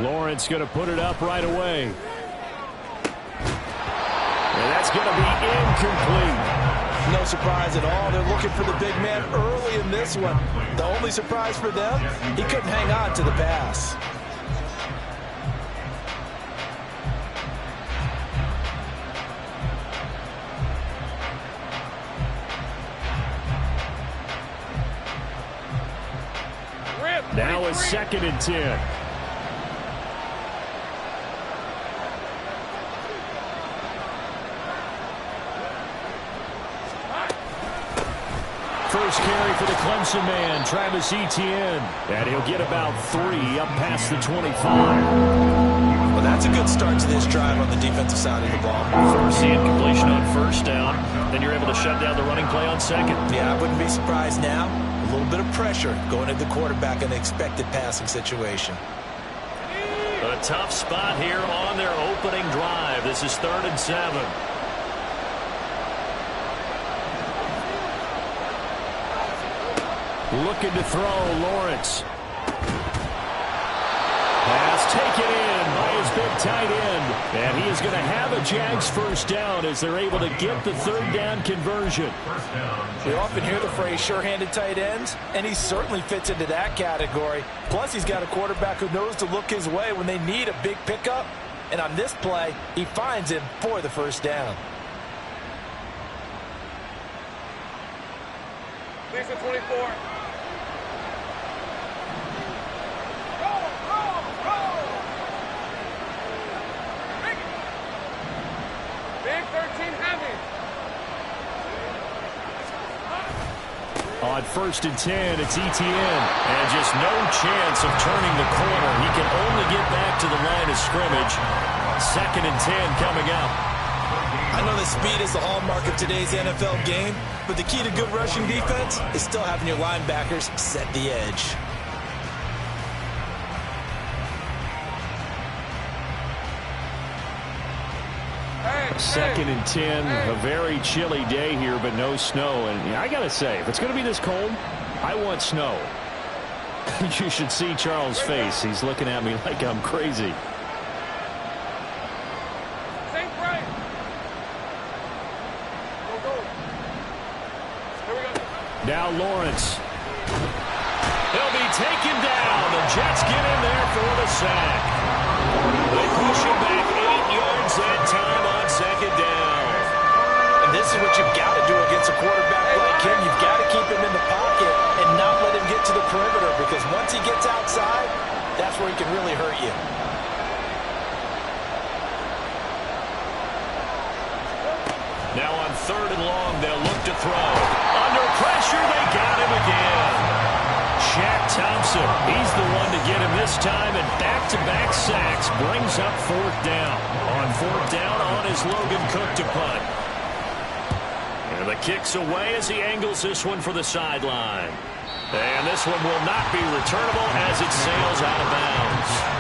Lawrence going to put it up right away. And that's going to be incomplete. No surprise at all. They're looking for the big man early in this one. The only surprise for them, he couldn't hang on to the pass. Now it's 2nd and 10. First carry for the Clemson man, Travis Etienne. And he'll get about 3 up past the 25. Well, that's a good start to this drive on the defensive side of the ball. Force the incompletion on 1st down. Then you're able to shut down the running play on 2nd. Yeah, I wouldn't be surprised now. A little bit of pressure going at the quarterback in the expected passing situation. A tough spot here on their opening drive. This is 3rd and 7. Looking to throw, Lawrence. Pass taken in by his big tight end. And he is going to have a Jags first down as they're able to get the 3rd down conversion. We often hear the phrase sure-handed tight ends, and he certainly fits into that category. Plus, he's got a quarterback who knows to look his way when they need a big pickup. And on this play, he finds him for the 1st down. Lisa 24. Big 13 heavy. On 1st and 10, it's Etienne. And just no chance of turning the corner. He can only get back to the line of scrimmage. 2nd and 10 coming up. I know that speed is the hallmark of today's NFL game, but the key to good rushing defense is still having your linebackers set the edge. Second and 10, a very chilly day here, but no snow. And I got to say, if it's going to be this cold, I want snow. You should see Charles' face. He's looking at me like I'm crazy. Now Lawrence. He'll be taken down. The Jets get in there for the sack. They push him back 8 yards that time on 2nd down. And this is what you've got to do against a quarterback like him. You've got to keep him in the pocket and not let him get to the perimeter, because once he gets outside, that's where he can really hurt you. Now on 3rd and long, they'll look to throw. Under pressure, they got him again. Shaq Thompson, he's the one to get him this time, and back-to-back sacks brings up 4th down. On 4th down on his Logan Cook to punt. And the kick's away as he angles this one for the sideline. And this one will not be returnable as it sails out of bounds.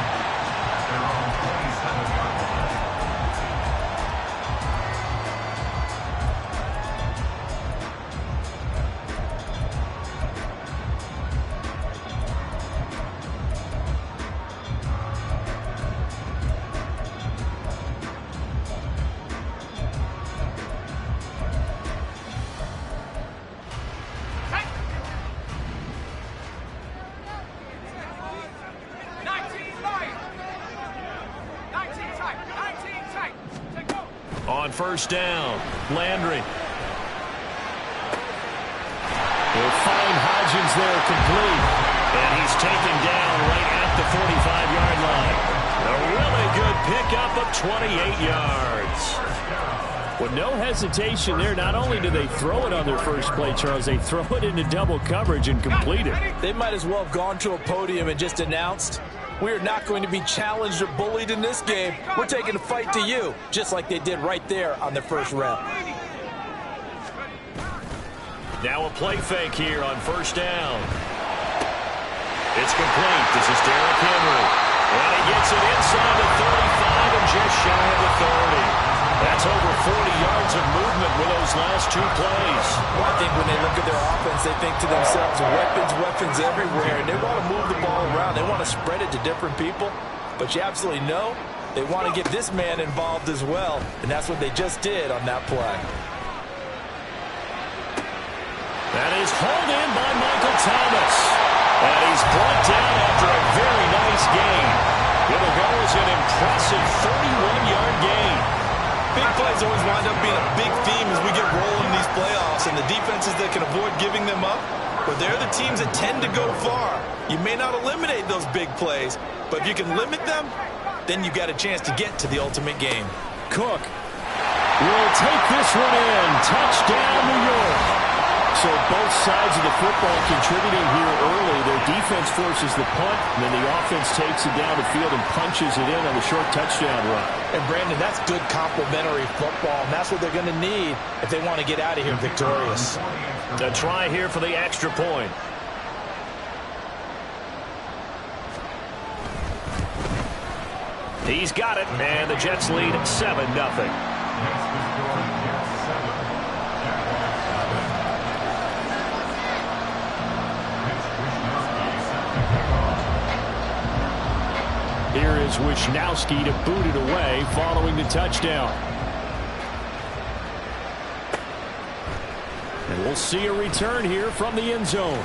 On 1st down, Landry. They'll find Hodgins there complete. And he's taken down right at the 45-yard line. A really good pickup of 28 yards. With no hesitation there, not only do they throw it on their first play, Charles, they throw it into double coverage and complete it. They might as well have gone to a podium and just announced, we are not going to be challenged or bullied in this game. We're taking a fight to you, just like they did right there on their first rep. Now a play fake here on 1st down. It's complete. This is Derrick Henry. And he gets it inside the 35 and just shy of the 30. That's over 40 yards of movement with those last 2 plays. Well, I think when they look at their offense, they think to themselves, weapons everywhere, and they want to move the ball around. They want to spread it to different people. but you absolutely know they want to get this man involved as well, and that's what they just did on that play. That is hauled in by Michael Thomas. And he's brought down after a very nice gain. It'll go as an impressive 31-yard gain. Big plays always wind up being a big theme as we get rolling in these playoffs, and the defenses that can avoid giving them up, but they're the teams that tend to go far. You may not eliminate those big plays, but if you can limit them, then you've got a chance to get to the ultimate game. Cook will take this one in. Touchdown, New York. So both sides of the football contributing here early. Their defense forces the punt, and then the offense takes it down the field and punches it in on the short touchdown run. And, Brandon, that's good complementary football, and that's what they're going to need if they want to get out of here victorious. A try here for the extra point. He's got it, and the Jets lead 7-0. Here is Wisnowski to boot it away following the touchdown. And we'll see a return here from the end zone.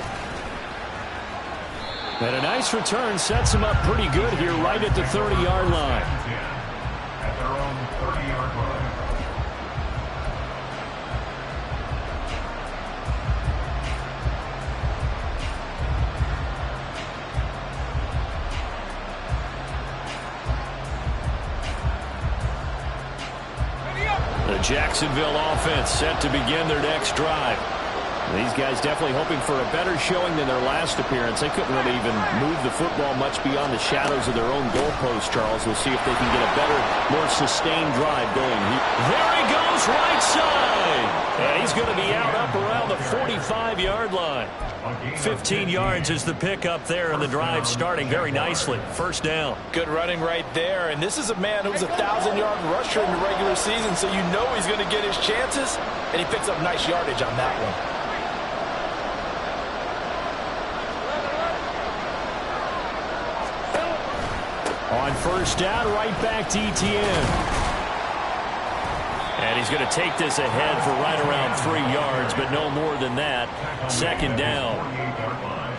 And a nice return sets him up pretty good here right at the 30-yard line. At their own 30-yard line. The Jacksonville offense set to begin their next drive. These guys definitely hoping for a better showing than their last appearance. They couldn't really even move the football much beyond the shadows of their own goalpost, Charles. We'll see if they can get a better, more sustained drive going. There he goes, right side. And he's going to be out up around the 45-yard line. 15 yards is the pickup there, and the drive starting very nicely. First down. Good running right there, and this is a man who's a 1,000-yard rusher in the regular season, so you know he's going to get his chances, and he picks up nice yardage on that one. On first down, right back to Etienne. And he's going to take this ahead for right around 3 yards, but no more than that. Second down.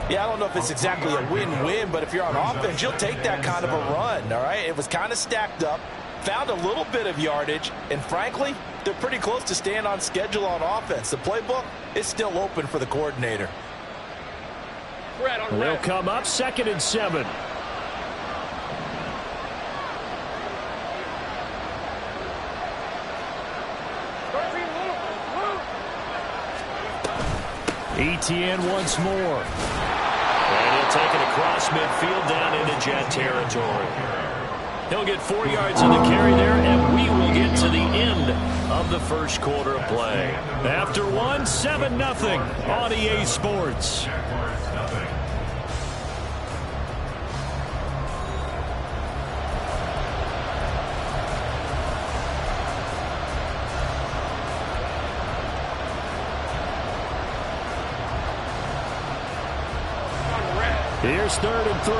Yeah, I don't know if it's exactly a win-win, but if you're on offense, you'll take that kind of a run, all right? It was kind of stacked up, found a little bit of yardage, and frankly, they're pretty close to staying on schedule on offense. The playbook is still open for the coordinator. They'll come up 2nd and 7. Etienne once more. And he'll take it across midfield down into Jet territory. He'll get 4 yards on the carry there, and we will get to the end of the first quarter of play. After 7-0 on EA Sports. Here's 3rd and 3.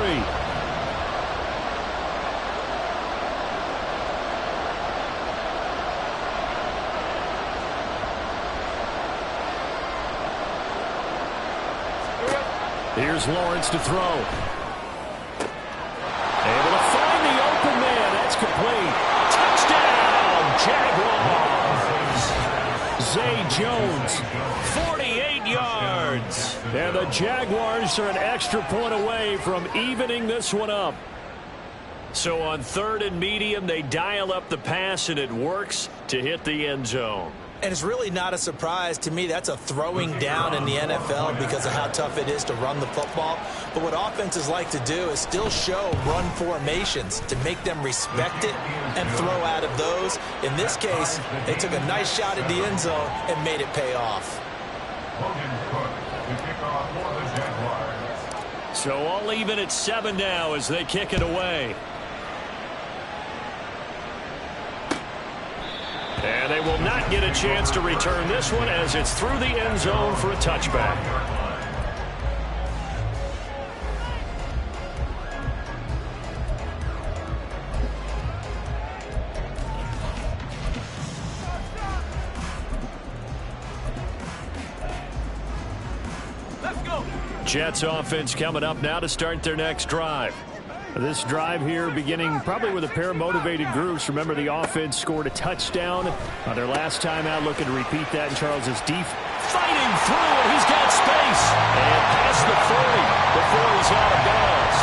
Here's Lawrence to throw. Able to find the open man. That's complete. Touchdown, Jaguars. Zay Jones, 48 yards. And the Jaguars are an extra point away from evening this one up. So on 3rd and medium, they dial up the pass, and it works to hit the end zone. And it's really not a surprise to me. That's a throwing down in the NFL because of how tough it is to run the football. But what offenses like to do is still show run formations to make them respect it and throw out of those. In this case, they took a nice shot at the end zone and made it pay off. So all even at 7 now as they kick it away. And they will not get a chance to return this one as it's through the end zone for a touchback. Jets offense coming up now to start their next drive. This drive here beginning probably with a pair of motivated groups. Remember, the offense scored a touchdown on their last time out, looking to repeat that in Charles's defense. Fighting through, and he's got space. And past the 40 before he's out of bounds.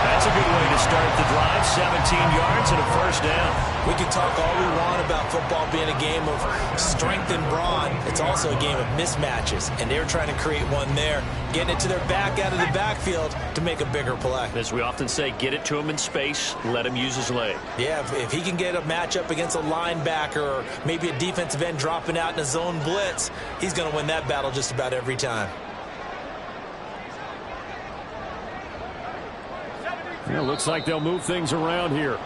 That's a good way to start the drive. 17 yards and a first down. We can talk all we want about football being a game of strength and brawn. It's also a game of mismatches, and they're trying to create one there, getting it to their back out of the backfield to make a bigger play. As we often say, get it to him in space, let him use his leg. Yeah, if he can get a matchup against a linebacker or maybe a defensive end dropping out in a zone blitz, he's going to win that battle just about every time. Yeah, looks like they'll move things around here.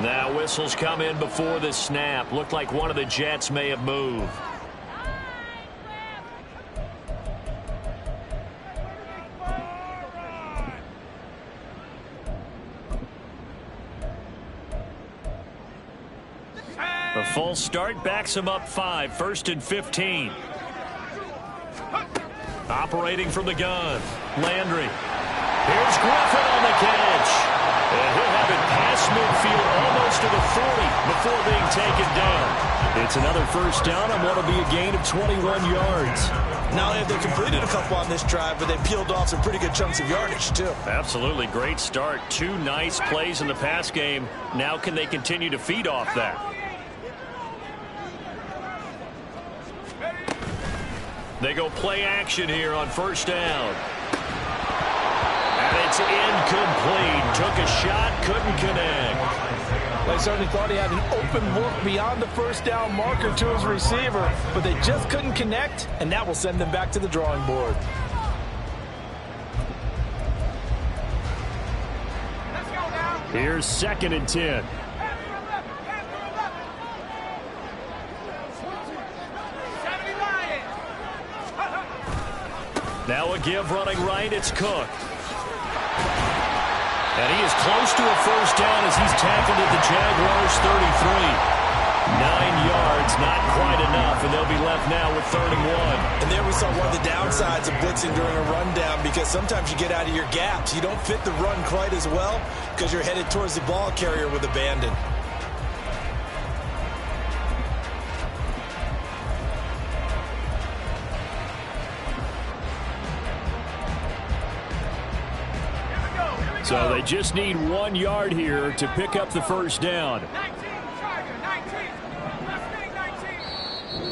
Now whistles come in before the snap. Looked like one of the Jets may have moved. A false start backs him up 5. 1st and 15. Operating from the gun. Landry. Here's Griffin on the catch. And he'll have it past midfield almost to the 40 before being taken down. It's another first down on what will be a gain of 21 yards. Not only have they completed a couple on this drive, but they peeled off some pretty good chunks of yardage, too. Absolutely great start. 2 nice plays in the pass game. Now can they continue to feed off that? They go play action here on first down. And it's incomplete. Took a shot, couldn't connect. They certainly thought he had an open look beyond the first down marker to his receiver, but they just couldn't connect, and that will send them back to the drawing board. Here's 2nd and 10. Now a give running right, it's Cook. And he is close to a first down as he's tackled at the Jaguars' 33. 9 yards, not quite enough, and they'll be left now with 3rd and 1. And there we saw one of the downsides of blitzing during a rundown, because sometimes you get out of your gaps. You don't fit the run quite as well because you're headed towards the ball carrier with abandon. So they just need 1 yard here to pick up the first down.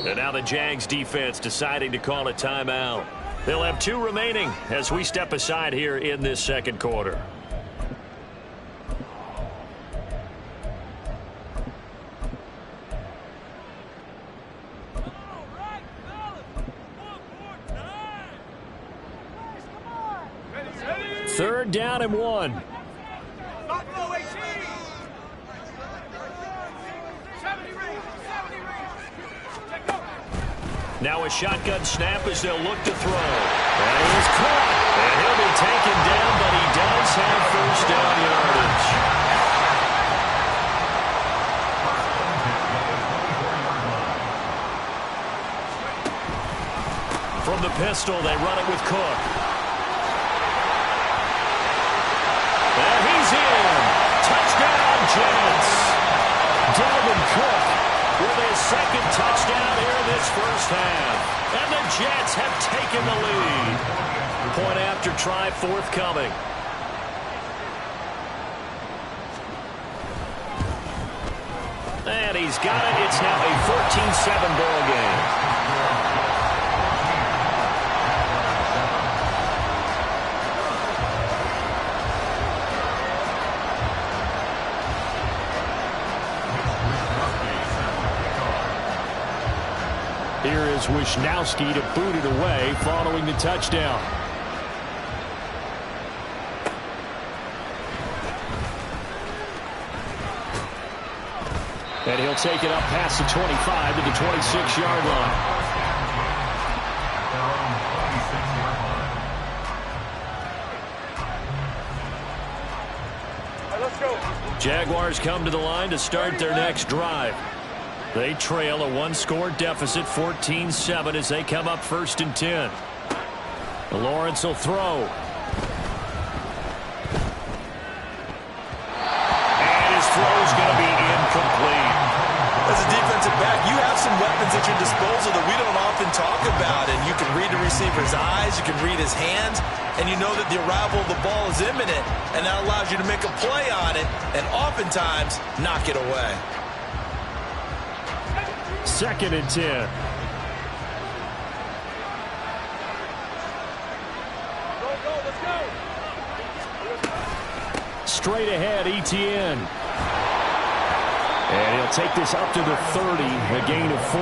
And now the Jags defense deciding to call a timeout. They'll have 2 remaining as we step aside here in this second quarter. Third down and 1. Now a shotgun snap as they'll look to throw. And he is caught. And he'll be taken down, but he does have first down yardage. From the pistol, they run it with Cook. And he's in. Touchdown, Jets. Dalvin Cook with his 2nd touchdown here in this first half. And the Jets have taken the lead. Point after try forthcoming. And he's got it. It's now a 14-7 ball game. Here is Wisnowski to boot it away following the touchdown. And he'll take it up past the 25 to the 26-yard line. Let's go. Jaguars come to the line to start their next drive. They trail a 1-score deficit, 14-7, as they come up 1st and 10. Lawrence will throw. And his throw is going to be incomplete. As a defensive back, you have some weapons at your disposal that we don't often talk about. And you can read the receiver's eyes, you can read his hands, and you know that the arrival of the ball is imminent. And that allows you to make a play on it and oftentimes knock it away. 2nd and 10. Straight ahead, ETN. And he'll take this up to the 30, a gain of 4.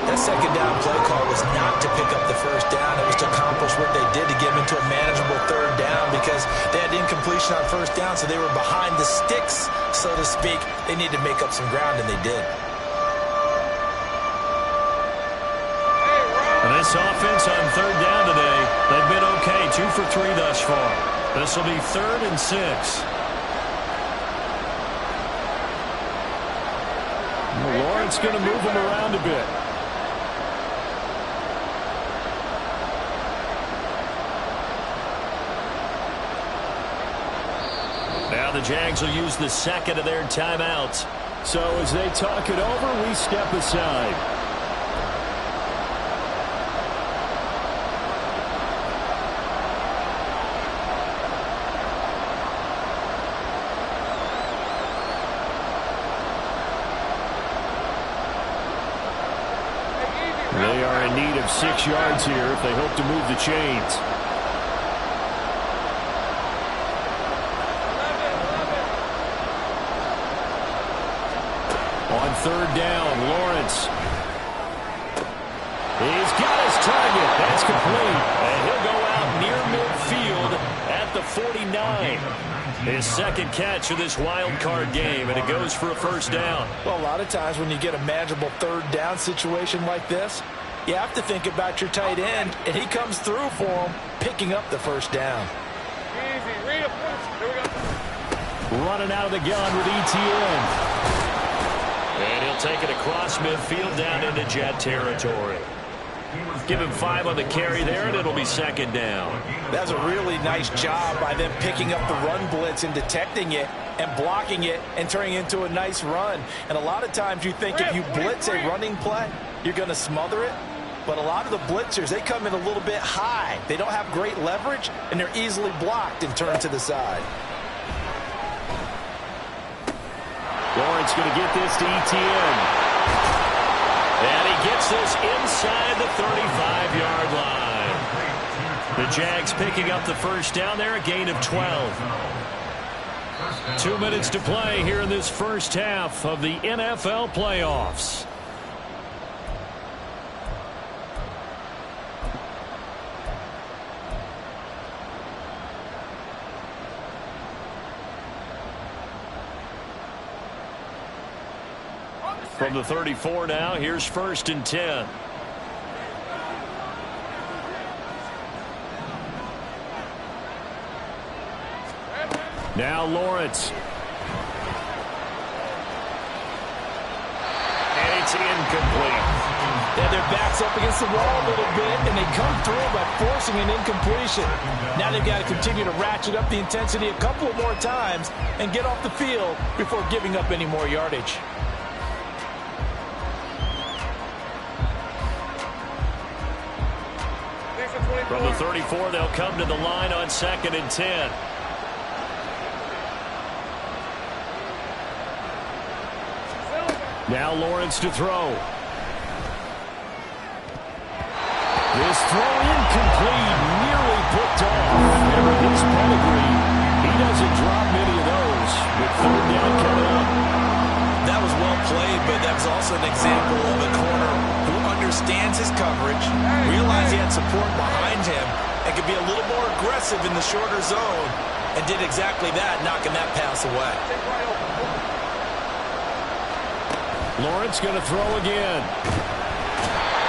That second down play call was not to pick up the first down. It was to accomplish what they did to get them into a manageable 3rd down because they had incompletion on 1st down, so they were behind the sticks, so to speak. They needed to make up some ground, and they did. And this offense on 3rd down today, they've been okay, 2 for 3 thus far. This will be 3rd and 6. Lawrence going to move him around a bit. Now the Jags will use the 2nd of their timeouts. So as they talk it over, we step aside. They are in need of 6 yards here if they hope to move the chains. On 3rd down, Lawrence. He's got his target. That's complete. And he'll go out near midfield at the 49. His 2nd catch of this wild card game, and it goes for a 1st down. Well, a lot of times when you get a manageable 3rd down situation like this, you have to think about your tight end, and he comes through for him, picking up the 1st down. Easy. Read it. Here we go. Running out of the gun with ETN. And he'll take it across midfield down into Jet territory. Give him 5 on the carry there, and it'll be 2nd down. That's a really nice job by them picking up the run blitz and detecting it and blocking it and turning it into a nice run. And a lot of times you think if you blitz a running play, you're going to smother it. But a lot of the blitzers, they come in a little bit high. They don't have great leverage, and they're easily blocked and turned to the side. Lawrence going to get this to ETN. And he gets this inside the 35-yard line. The Jags picking up the 1st down there, a gain of 12. 2 minutes to play here in this 1st half of the NFL playoffs. From the 34 now, here's 1st and 10. Now Lawrence. And it's incomplete. Yeah, their back's up against the wall a little bit, and they come through by forcing an incompletion. Now they've got to continue to ratchet up the intensity a couple of more times and get off the field before giving up any more yardage. From the 34, they'll come to the line on 2nd and 10. Now Lawrence to throw. This throw incomplete, nearly picked off. And with his pedigree, he doesn't drop many of those with 3rd down coming up. That was well played, but that was also an example of a corner who understands his coverage, realized he had support behind him, and could be a little more aggressive in the shorter zone, and did exactly that, knocking that pass away. Lawrence going to throw again.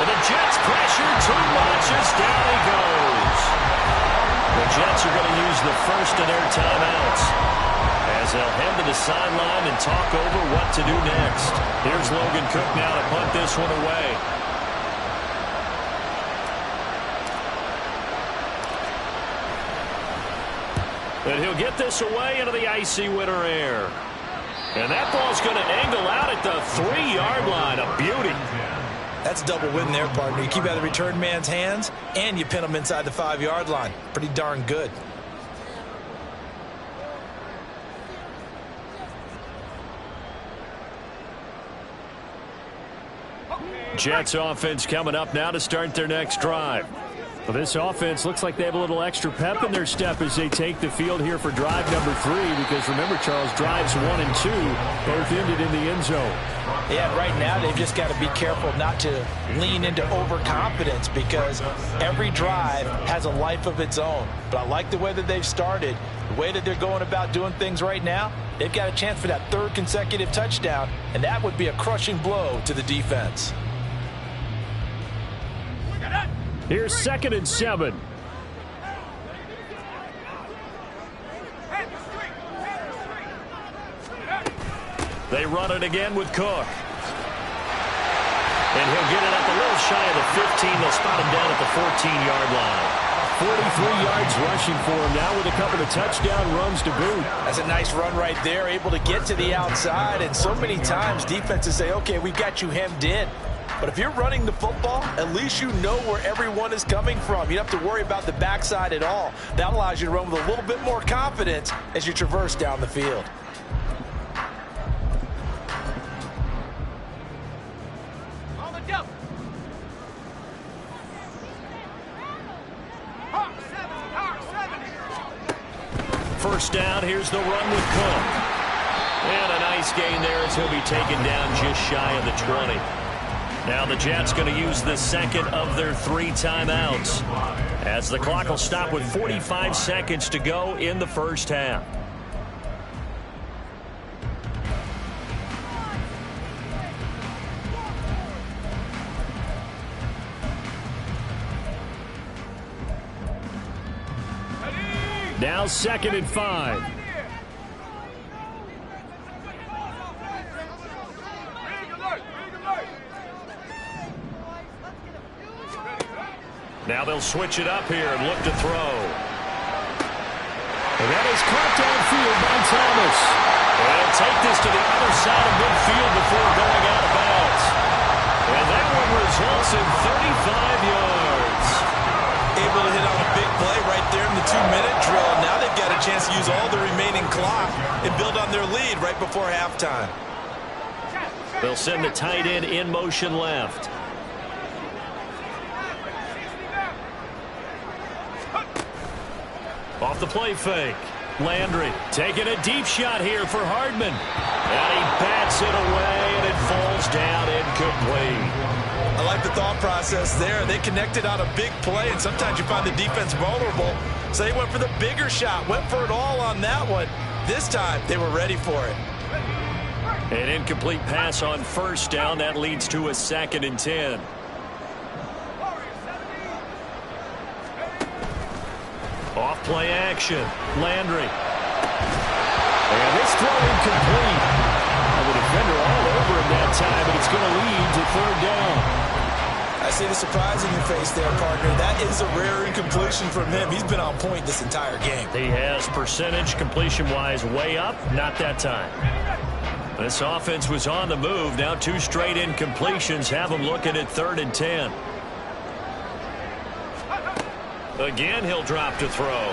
And the Jets pressure too much as down he goes. The Jets are going to use the 1st of their timeouts as they'll head to the sideline and talk over what to do next. Here's Logan Cook now to punt this one away. And he'll get this away into the icy winter air. And that ball's going to angle out at the 3-yard line. A beauty. That's a double win there, partner. You keep out of the return man's hands, and you pin him inside the 5-yard line. Pretty darn good. Jets offense coming up now to start their next drive. Well, this offense looks like they have a little extra pep in their step as they take the field here for drive number 3, because remember, Charles, drives 1 and 2 both ended in the end zone. Yeah, right now they've just got to be careful not to lean into overconfidence, because every drive has a life of its own. But I like the way that they've started, the way that they're going about doing things right now. They've got a chance for that 3rd consecutive touchdown, and that would be a crushing blow to the defense. Here's 2nd and 7. They run it again with Cook. And he'll get it up a little shy of the 15. They'll spot him down at the 14-yard line. 43 yards rushing for him now with a couple of touchdown runs to boot. That's a nice run right there, able to get to the outside. And so many times defenses say, okay, we've got you hemmed in. But if you're running the football, at least you know where everyone is coming from. You don't have to worry about the backside at all. That allows you to run with a little bit more confidence as you traverse down the field. First down, here's the run with Cook. And a nice gain there as he'll be taken down just shy of the 20. Now the Jets going to use the 2nd of their 3 timeouts, as the clock will stop with 45 seconds to go in the first half. Now 2nd and 5. Now they'll switch it up here and look to throw. And that is caught downfield by Thomas. They'll take this to the other side of midfield before going out of bounds. And that one results in 35 yards. Able to hit on a big play right there in the 2-minute drill. Now they've got a chance to use all the remaining clock and build on their lead right before halftime. They'll send the tight end in motion left. Off the play fake. Landry taking a deep shot here for Hardman. And he bats it away, and it falls down incomplete. I like the thought process there. They connected on a big play, and sometimes you find the defense vulnerable. So they went for the bigger shot, went for it all on that one. This time, they were ready for it. An incomplete pass on first down. That leads to a 2nd and 10. Off play action. Landry. And this throw incomplete. The defender all over him that time, but it's going to lead to 3rd down. I see the surprise in your face there, partner. That is a rare incompletion from him. He's been on point this entire game. He has percentage completion-wise way up. Not that time. This offense was on the move. Now 2 straight incompletions have him looking at 3rd and 10. Again, he'll drop to throw.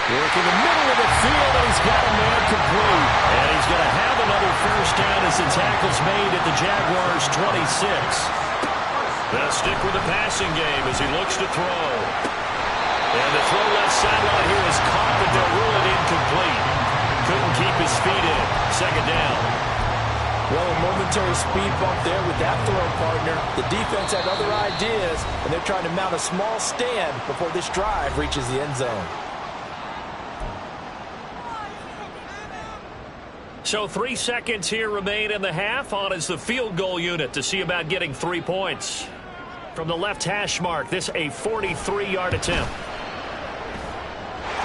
Work in the middle of the field, and he's got a man complete. And he's going to have another first down as the tackle's made at the Jaguars' 26. They'll stick with the passing game as he looks to throw. And the throw left sideline here is caught, but they'll rule it incomplete. Couldn't keep his feet in. 2nd down. Well, a momentary speed bump there with that throw, partner. The defense had other ideas, and they're trying to mount a small stand before this drive reaches the end zone. So 3 seconds here remain in the half. On is the field goal unit to see about getting 3 points. From the left hash mark, this a 43-yard attempt.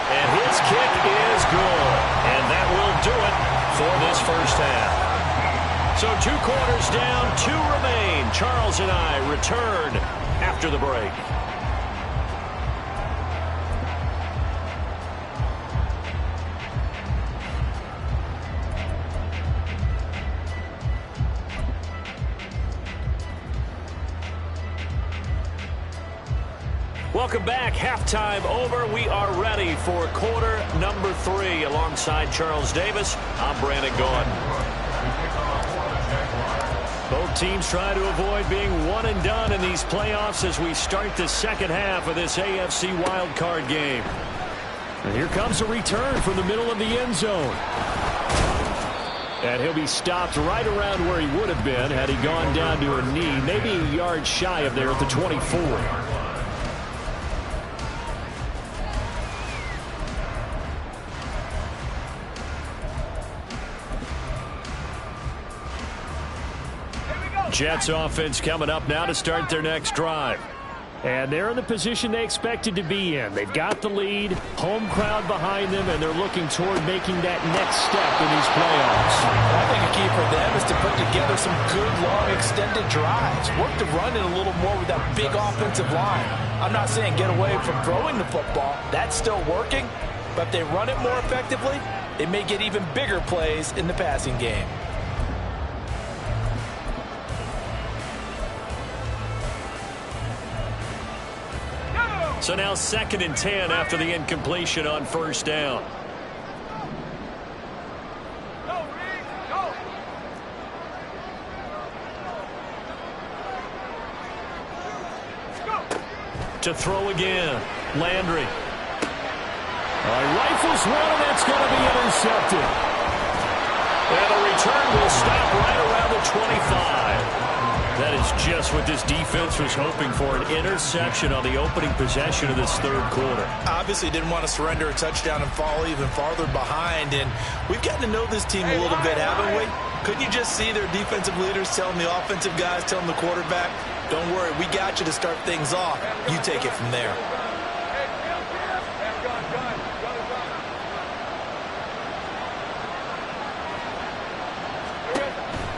And his kick is good. And that will do it for this first half. So 2 quarters down, 2 remain. Charles and I return after the break. Welcome back. Halftime over. We are ready for quarter number 3. Alongside Charles Davis, I'm Brandon Gaudin. Both teams try to avoid being one and done in these playoffs as we start the second half of this AFC wildcard game. And here comes a return from the middle of the end zone. And he'll be stopped right around where he would have been had he gone down to a knee, maybe a yard shy of there at the 24. Jets offense coming up now to start their next drive. And they're in the position they expected to be in. They've got the lead, home crowd behind them, and they're looking toward making that next step in these playoffs. I think a key for them is to put together some good, long, extended drives. Work the run in a little more with that big offensive line. I'm not saying get away from throwing the football. That's still working. But if they run it more effectively, it may get even bigger plays in the passing game. So now 2nd and 10 after the incompletion on first down. To throw again. Landry. Rifles one, and that's going to be intercepted. And the return will stop right around the 25. That is just what this defense was hoping for, an interception on the opening possession of this third quarter. Obviously didn't want to surrender a touchdown and fall even farther behind, and we've gotten to know this team a little bit, haven't we? Couldn't you just see their defensive leaders telling the offensive guys, telling the quarterback, don't worry, we got you to start things off. You take it from there.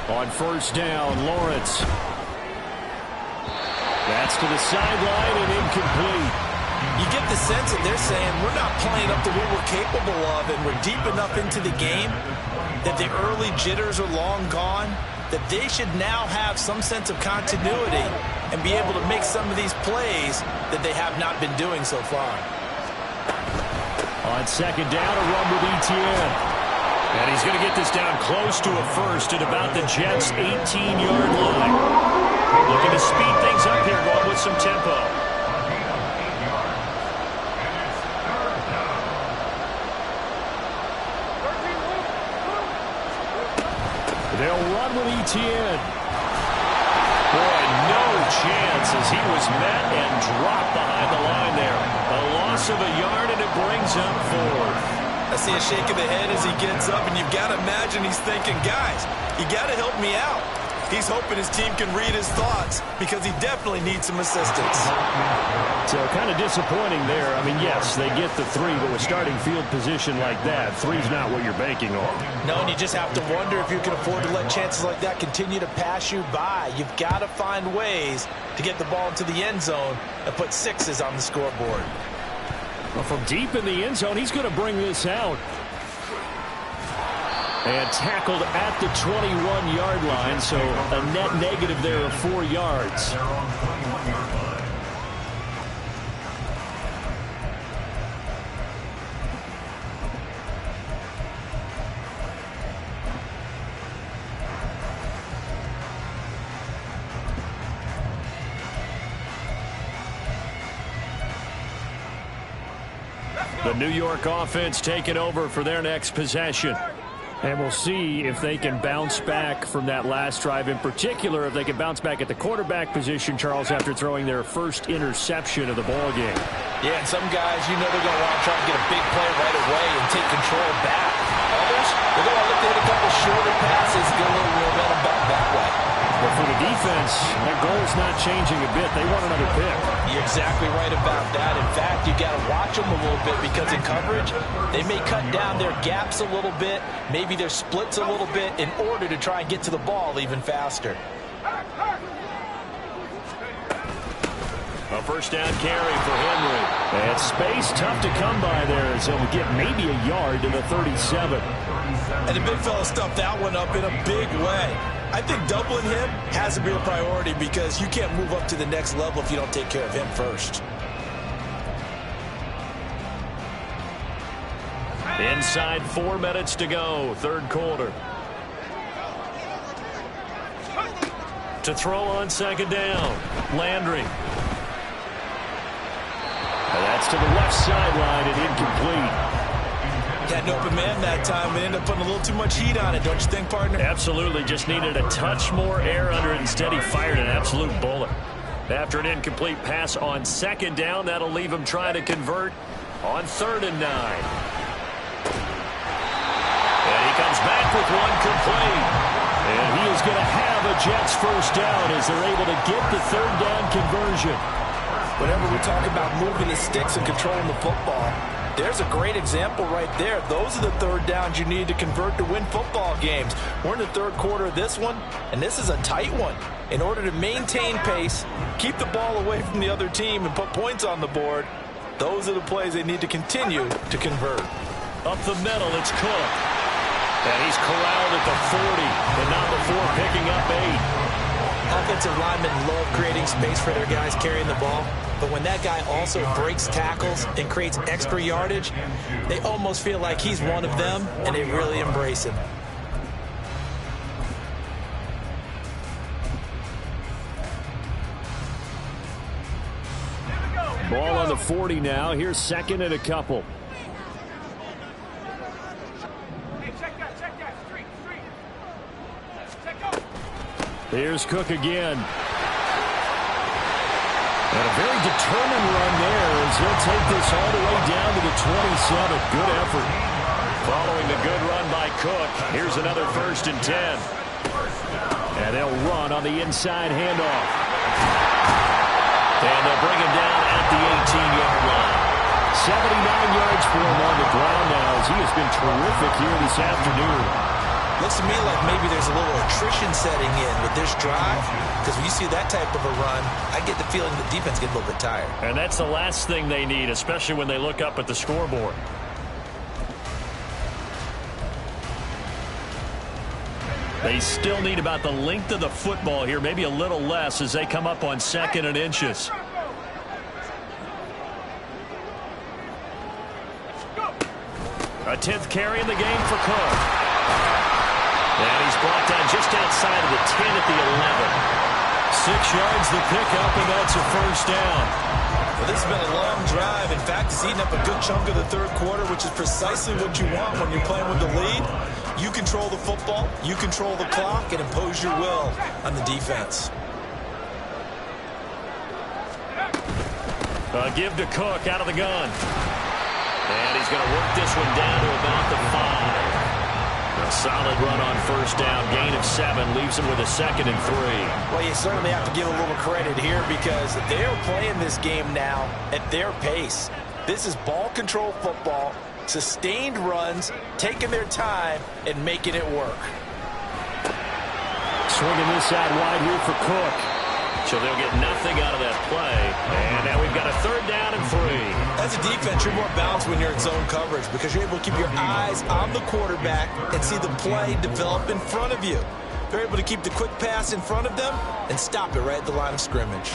On first down, Lawrence. That's to the sideline and incomplete. You get the sense that they're saying we're not playing up to what we're capable of, and we're deep enough into the game that the early jitters are long gone, that they should now have some sense of continuity and be able to make some of these plays that they have not been doing so far. On second down, a run with Etienne. And he's going to get this down close to a first at about the Jets' 18-yard line. Looking to speed things up here, going with some tempo. They'll run with Etienne. Boy, no chance as he was met and dropped behind the line there. A loss of a yard, and it brings up 4. I see a shake of the head as he gets up, and you've got to imagine he's thinking, guys, you got to help me out. He's hoping his team can read his thoughts because he definitely needs some assistance. So kind of disappointing there. I mean, yes, they get the 3, but with starting field position like that, 3's not what you're banking on. No, and you just have to wonder if you can afford to let chances like that continue to pass you by. You've got to find ways to get the ball into the end zone and put 6s on the scoreboard. Well, from deep in the end zone, he's going to bring this out. And tackled at the 21-yard line, so a net negative there of 4 yards. The New York offense taking over for their next possession. And we'll see if they can bounce back from that last drive. In particular, if they can bounce back at the quarterback position, Charles, after throwing their first interception of the ball game. Yeah, and some guys, you know they're going to want to try to get a big play right away and take control back. Others, they're going to look to hit a couple shorter passes, get a little momentum back that way. But for the defense, their goal is not changing a bit. They want another pick. You're exactly right about that. In fact, you got to watch them a little bit because in coverage, they may cut down their gaps a little bit, maybe their splits a little bit in order to try and get to the ball even faster. A first down carry for Henry. And space tough to come by there as he'll get maybe a yard to the 37. And the big fella stuffed that one up in a big way. I think doubling him has to be a priority because you can't move up to the next level if you don't take care of him first. Inside 4 minutes to go, third quarter. To throw on second down, Landry. And that's to the left sideline and incomplete. Got an open man that time and ended up putting a little too much heat on it, don't you think, partner? Absolutely, just needed a touch more air under it. Instead, he fired an absolute bullet. After an incomplete pass on second down, that'll leave him trying to convert on 3rd and 9. And he comes back with one complete. And he is going to have a Jets first down as they're able to get the 3rd down conversion. Whenever we talk about moving the sticks and controlling the football, there's a great example right there. Those are the 3rd downs you need to convert to win football games. We're in the 3rd quarter of this one, and this is a tight one. In order to maintain pace, keep the ball away from the other team, and put points on the board, those are the plays they need to continue to convert. Up the middle, it's Cook. And he's corralled at the 40, but not before picking up 8. Offensive linemen love creating space for their guys carrying the ball, but when that guy also breaks tackles and creates extra yardage, they almost feel like he's one of them, and they really embrace him. Ball on the 40 now. Here's 2nd and a couple. Here's Cook again. And a very determined run there as he'll take this all the way down to the 27. Good effort. Following the good run by Cook, here's another 1st and 10. And they'll run on the inside handoff. And they'll bring him down at the 18-yard line. 79 yards for him on the ground now as he has been terrific here this afternoon. Looks to me like maybe there's a little attrition setting in with this drive, because when you see that type of a run, I get the feeling the defense gets a little bit tired. And that's the last thing they need, especially when they look up at the scoreboard. They still need about the length of the football here, maybe a little less as they come up on 2nd and inches. A 10th carry in the game for Cook. And he's brought down just outside of the 10 at the 11. 6 yards the pickup, and that's a first down. Well, this has been a long drive. In fact, it's eaten up a good chunk of the 3rd quarter, which is precisely what you want when you're playing with the lead. You control the football, you control the clock, and impose your will on the defense. Give to Cook out of the gun. And he's going to work this one down to about the 5. A solid run on first down. Gain of 7 leaves him with a 2nd and 3. Well, you certainly have to give a little credit here because they're playing this game now at their pace. This is ball control football, sustained runs, taking their time, and making it work. Swinging this out wide here for Cook. So they'll get nothing out of that play. And now we've got a 3rd down and 3. As a defense, you're more balanced when you're in zone coverage because you're able to keep your eyes on the quarterback and see the play develop in front of you. They're able to keep the quick pass in front of them and stop it right at the line of scrimmage.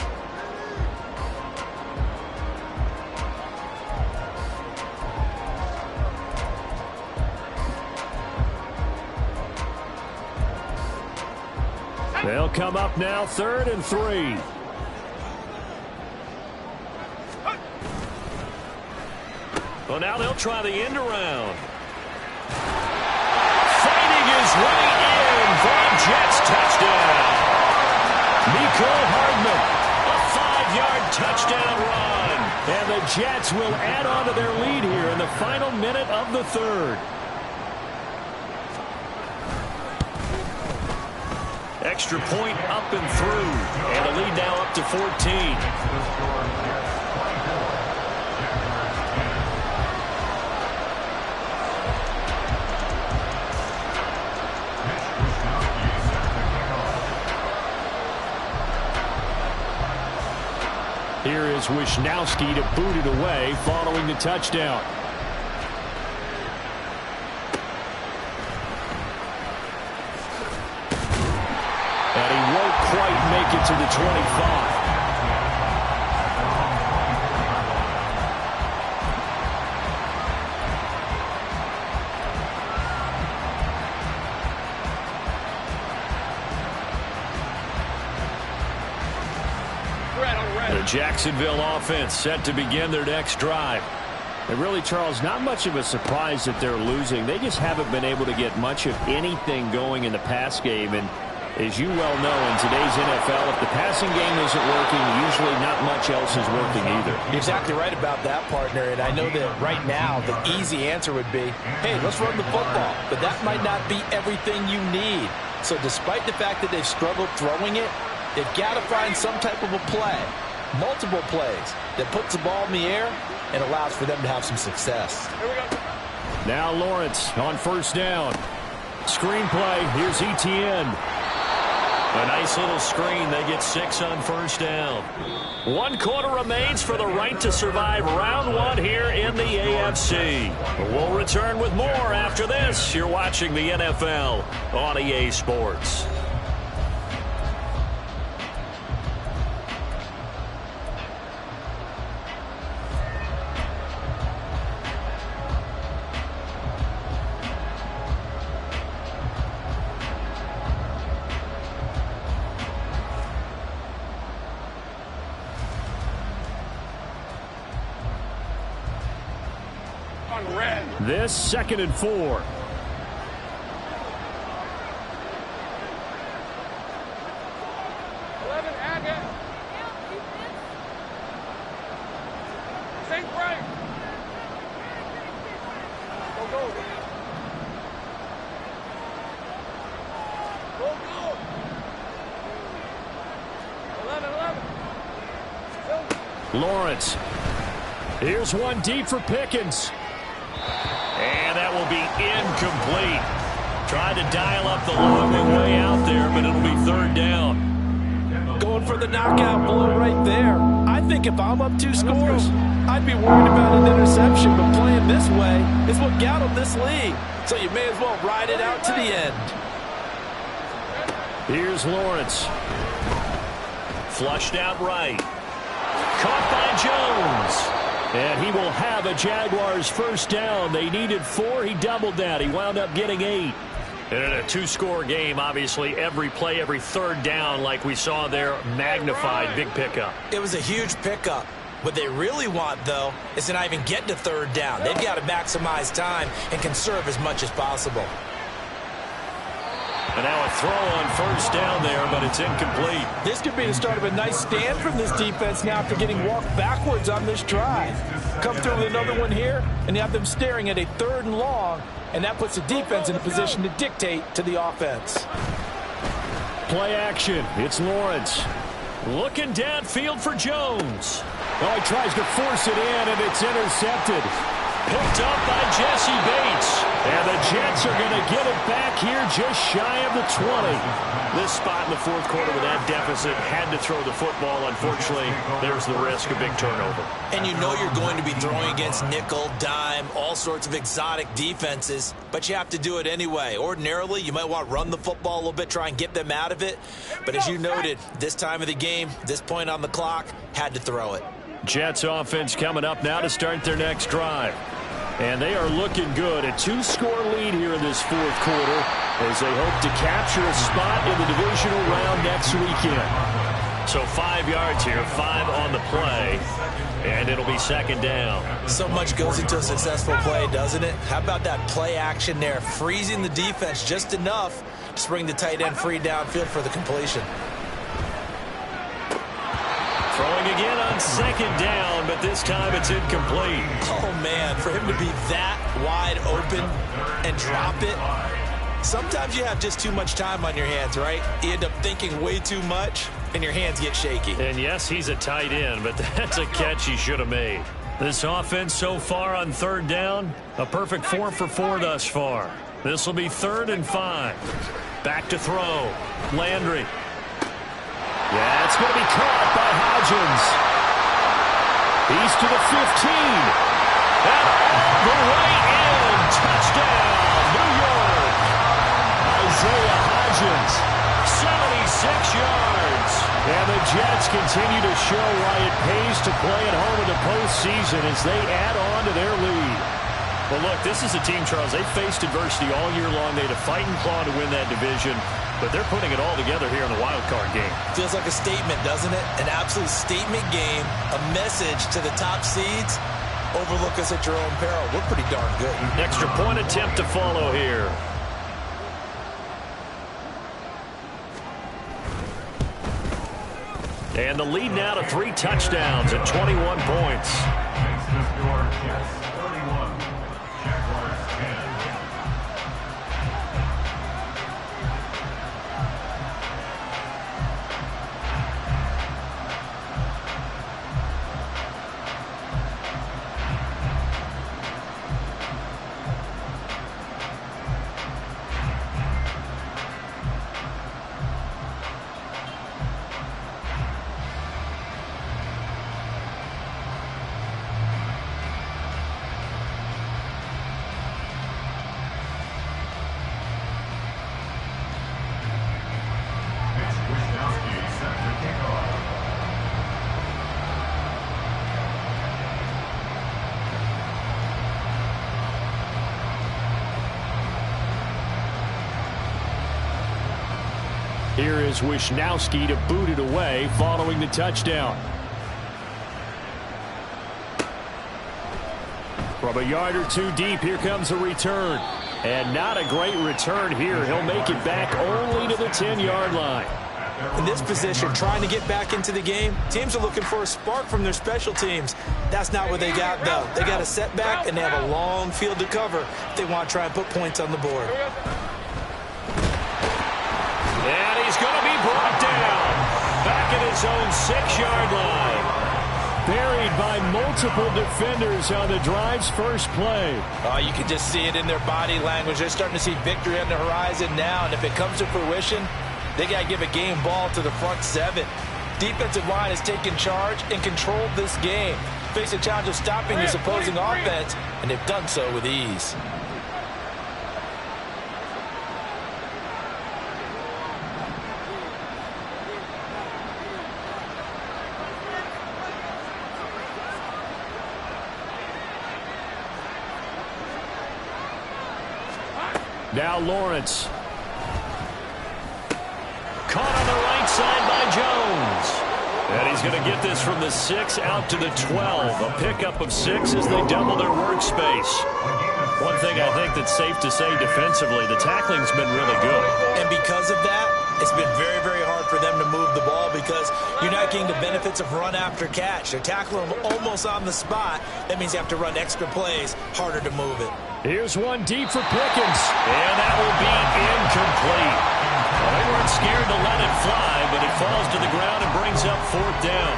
They'll come up now 3rd and 3. Well, now they'll try the end around. Fighting his way in for a Jets touchdown. Mecole Hardman. A 5-yard touchdown run. And the Jets will add on to their lead here in the final minute of the 3rd. Extra point up and through. And the lead now up to 14. Here is Wisnowski to boot it away following the touchdown. And he won't quite make it to the 25. The Jacksonville offense set to begin their next drive. And really, Charles, not much of a surprise that they're losing. They just haven't been able to get much of anything going in the pass game. And as you well know, in today's NFL, if the passing game isn't working, usually not much else is working either. You're exactly right about that, partner. And I know that right now the easy answer would be, hey, let's run the football. But that might not be everything you need. So despite the fact that they've struggled throwing it, they've got to find some type of a play, multiple plays, that puts the ball in the air and allows for them to have some success. Here we go. Now Lawrence on first down. Screen play. Here's ETN. A nice little screen. They get 6 on first down. 1 quarter remains for the right to survive round 1 here in the AFC. We'll return with more after this. You're watching the NFL on EA Sports. This 2nd and 4. 11, Agate. Think right. Go, go. Go, go. 11. Lawrence. Here's one deep for Pickens. And that will be incomplete. Tried to dial up the long way out there, but it'll be 3rd down. Going for the knockout blow right there. I think if I'm up 2 scores, I'd be worried about an interception, but playing this way is what got them this lead. So you may as well ride it out to the end. Here's Lawrence. Flushed out right. Caught by Jones. And he will have a Jaguars first down. They needed 4. He doubled that. He wound up getting 8. And in a 2-score game, obviously, every play, every 3rd down, like we saw there, magnified, big pickup. It was a huge pickup. What they really want, though, is to not even get to 3rd down. They've got to maximize time and conserve as much as possible. And now a throw on first down there, but it's incomplete. This could be the start of a nice stand from this defense now after getting walked backwards on this drive. Come through with another one here, and you have them staring at a 3rd and long, and that puts the defense in a position to dictate to the offense. Play action. It's Lawrence. Looking downfield for Jones. Oh, he tries to force it in, and it's intercepted. Picked up by Jesse Bates. And the Jets are going to get it back here just shy of the 20. This spot in the 4th quarter with that deficit, had to throw the football. Unfortunately, there's the risk of big turnover. And you know you're going to be throwing against nickel, dime, all sorts of exotic defenses, but you have to do it anyway. Ordinarily, you might want to run the football a little bit, try and get them out of it. But as you noted, this time of the game, this point on the clock, had to throw it. Jets offense coming up now to start their next drive. And they are looking good. A 2-score lead here in this 4th quarter as they hope to capture a spot in the divisional round next weekend. So 5 yards here, 5 on the play, and it'll be 2nd down. So much goes into a successful play, doesn't it? How about that play action there, freezing the defense just enough to bring the tight end free downfield for the completion. Throwing again on 2nd down, but this time it's incomplete. Oh, man, for him to be that wide open and drop it. Sometimes you have just too much time on your hands, right? You end up thinking way too much, and your hands get shaky. And yes, he's a tight end, but that's a catch he should have made. This offense so far on 3rd down, a perfect 4 for 4 thus far. This will be 3rd and 5. Back to throw. Landry. Yeah, it's going to be caught by Hodgins. He's to the 15. At the right end. Touchdown, New York. Isaiah Hodgins. 76 yards. And the Jets continue to show why it pays to play at home in the postseason as they add on to their lead. Well, look, this is a team, Charles, they faced adversity all year long. They had a fighting claw to win that division, but they're putting it all together here in the wild card game. Feels like a statement, doesn't it? An absolute statement game, a message to the top seeds. Overlook us at your own peril. We're pretty darn good. Extra point attempt to follow here. And the lead now to 3 touchdowns at 21 points. Next to score, Jets 31, Jaguars 10. Here is Wisnowski to boot it away following the touchdown. From a yard or two deep, here comes a return. And not a great return here. He'll make it back only to the 10-yard line. In this position, trying to get back into the game, teams are looking for a spark from their special teams. That's not what they got, though. They got a setback, and they have a long field to cover if they want to try and put points on the board. And he's going to be brought down back at his own 6-yard line. Buried by multiple defenders on the drive's first play. Oh, you can just see it in their body language. They're starting to see victory on the horizon now, and if it comes to fruition, they got to give a game ball to the front 7. Defensive line has taken charge and controlled this game. Face a challenge of stopping this opposing offense, and they've done so with ease. Now Lawrence. Caught on the right side by Jones. And he's going to get this from the 6 out to the 12. A pickup of 6 as they double their workspace. One thing I think that's safe to say defensively, the tackling's been really good. And because of that, it's been very, very hard for them to move the ball because you're not getting the benefits of run after catch. They're tackling them almost on the spot. That means you have to run extra plays, harder to move it. Here's one deep for Pickens. And that will be incomplete. Well, they weren't scared to let it fly, but it falls to the ground and brings up 4th down.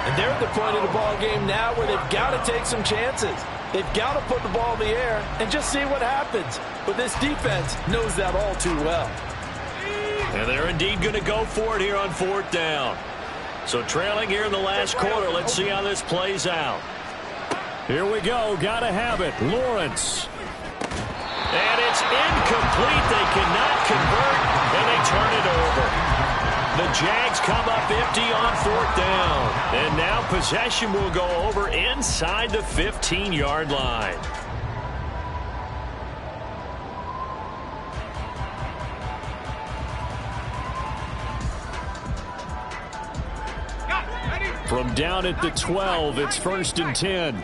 And they're at the point of the ball game now where they've got to take some chances. They've got to put the ball in the air and just see what happens. But this defense knows that all too well. And they're indeed going to go for it here on 4th down. So trailing here in the last quarter, let's see how this plays out. Here we go. Got to have it. Lawrence. And it's incomplete. They cannot convert, and they turn it over. The Jags come up empty on 4th down. And now possession will go over inside the 15-yard line. From down at the 12, it's 1st and 10.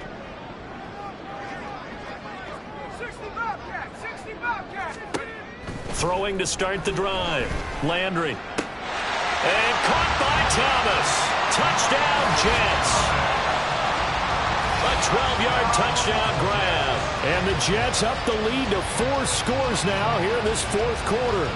Throwing to start the drive. Landry. And caught by Thomas. Touchdown, Jets. A 12-yard touchdown grab. And the Jets up the lead to 4 scores now here in this 4th quarter.